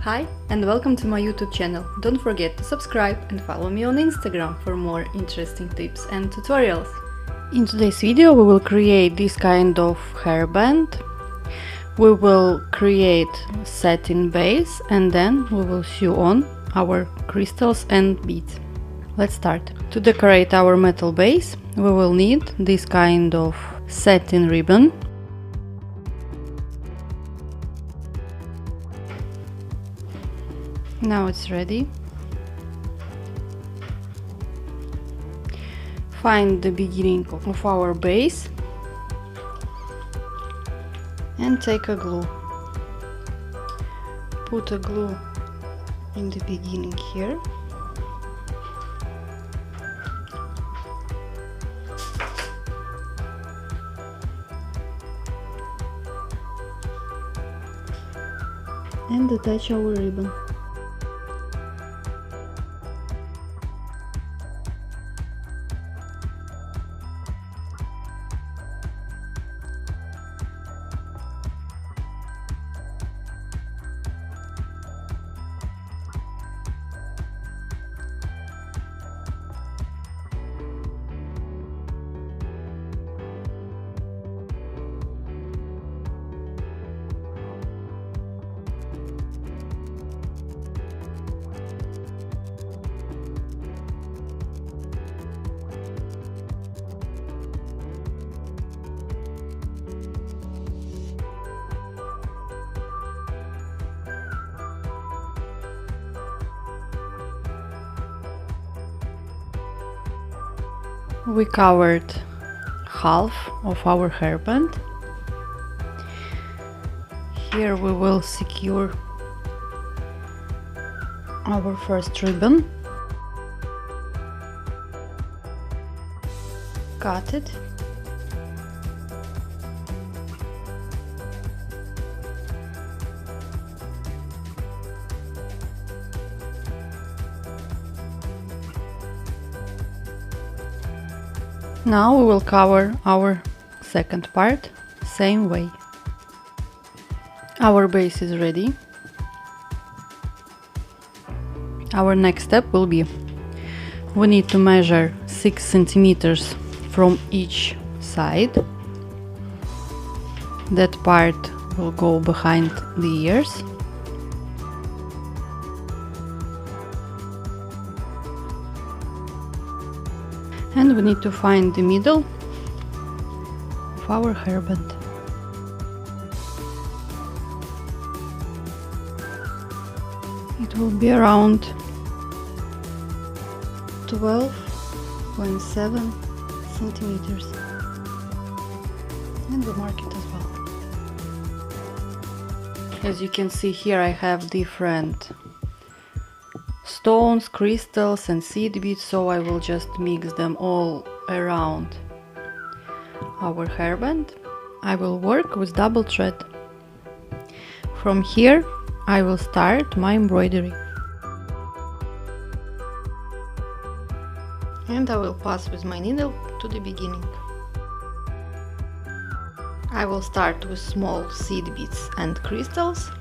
Hi and welcome to my YouTube channel. Don't forget to subscribe and follow me on Instagram for more interesting tips and tutorials. In today's video we will create this kind of hairband. We will create satin base and then we will sew on our crystals and beads. Let's start. To decorate our metal base we will need this kind of satin ribbon. Now it's ready. Find the beginning of our base and take a glue. Put a glue in the beginning here. And attach our ribbon. We covered half of our hairband. Here we will secure our first ribbon. Cut it. Now we will cover our second part, same way. Our base is ready. Our next step will be, we need to measure 6 centimeters from each side. That part will go behind the ears. And we need to find the middle of our hairband. It will be around 12.7 centimeters. And we mark it as well. As you can see here, I have different stones, crystals and seed beads, so I will just mix them all around our hairband. I will work with double thread. From here I will start my embroidery. And I will pass with my needle to the beginning. I will start with small seed beads and crystals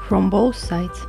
from both sides.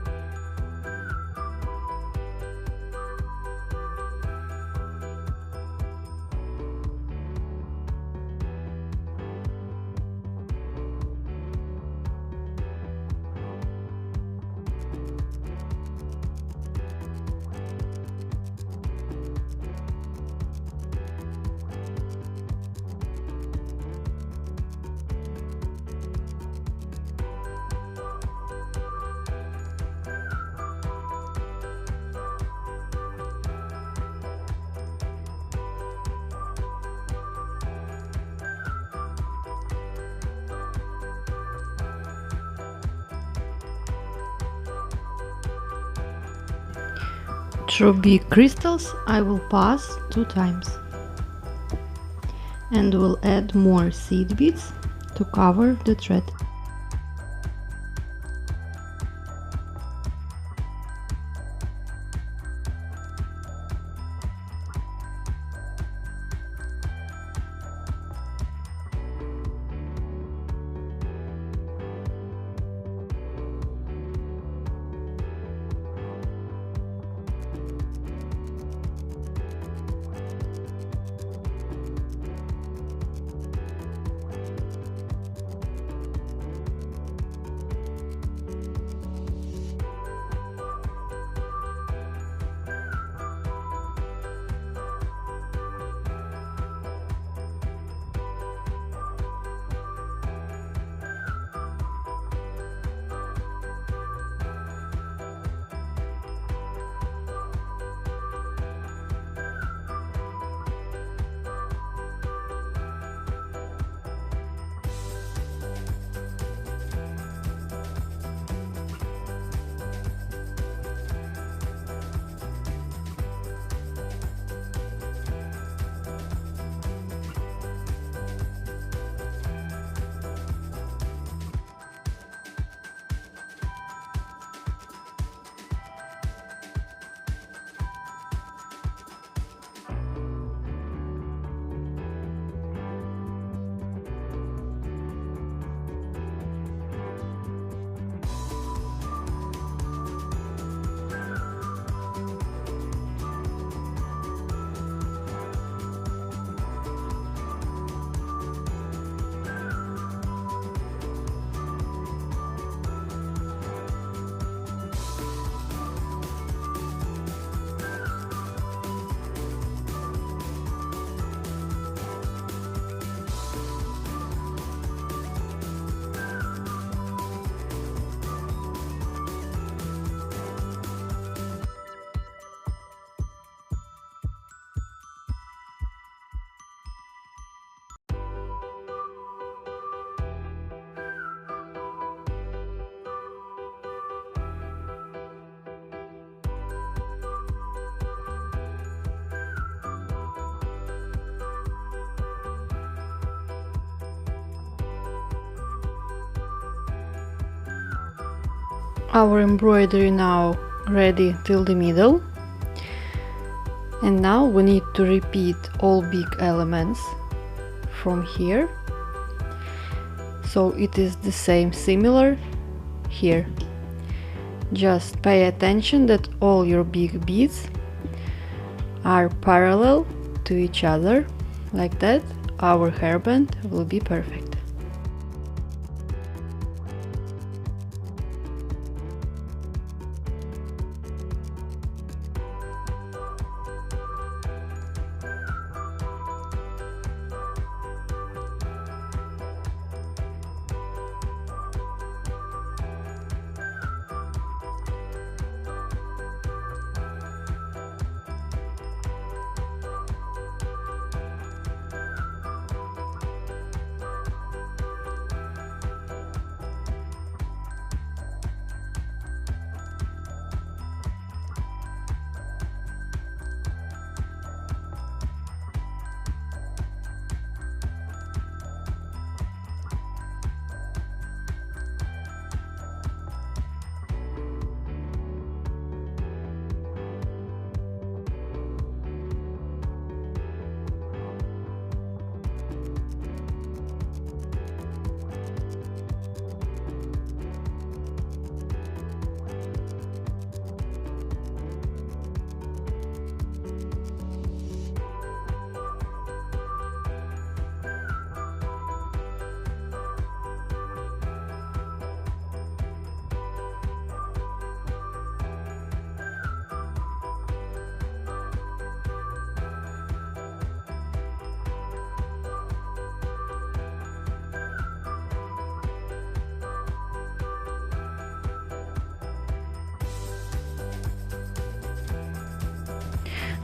Through big crystals I will pass 2 times and will add more seed beads to cover the thread. Our embroidery now ready till the middle, and now we need to repeat all big elements from here, so it is the same, similar here. Just pay attention that all your big beads are parallel to each other, like that. Our hairband will be perfect.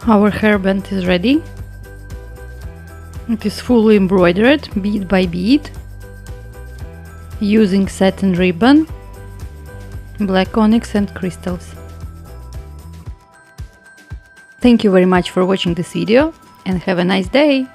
Our hairband is ready. It is fully embroidered, bead by bead, using satin ribbon, black onyx and crystals. Thank you very much for watching this video and have a nice day!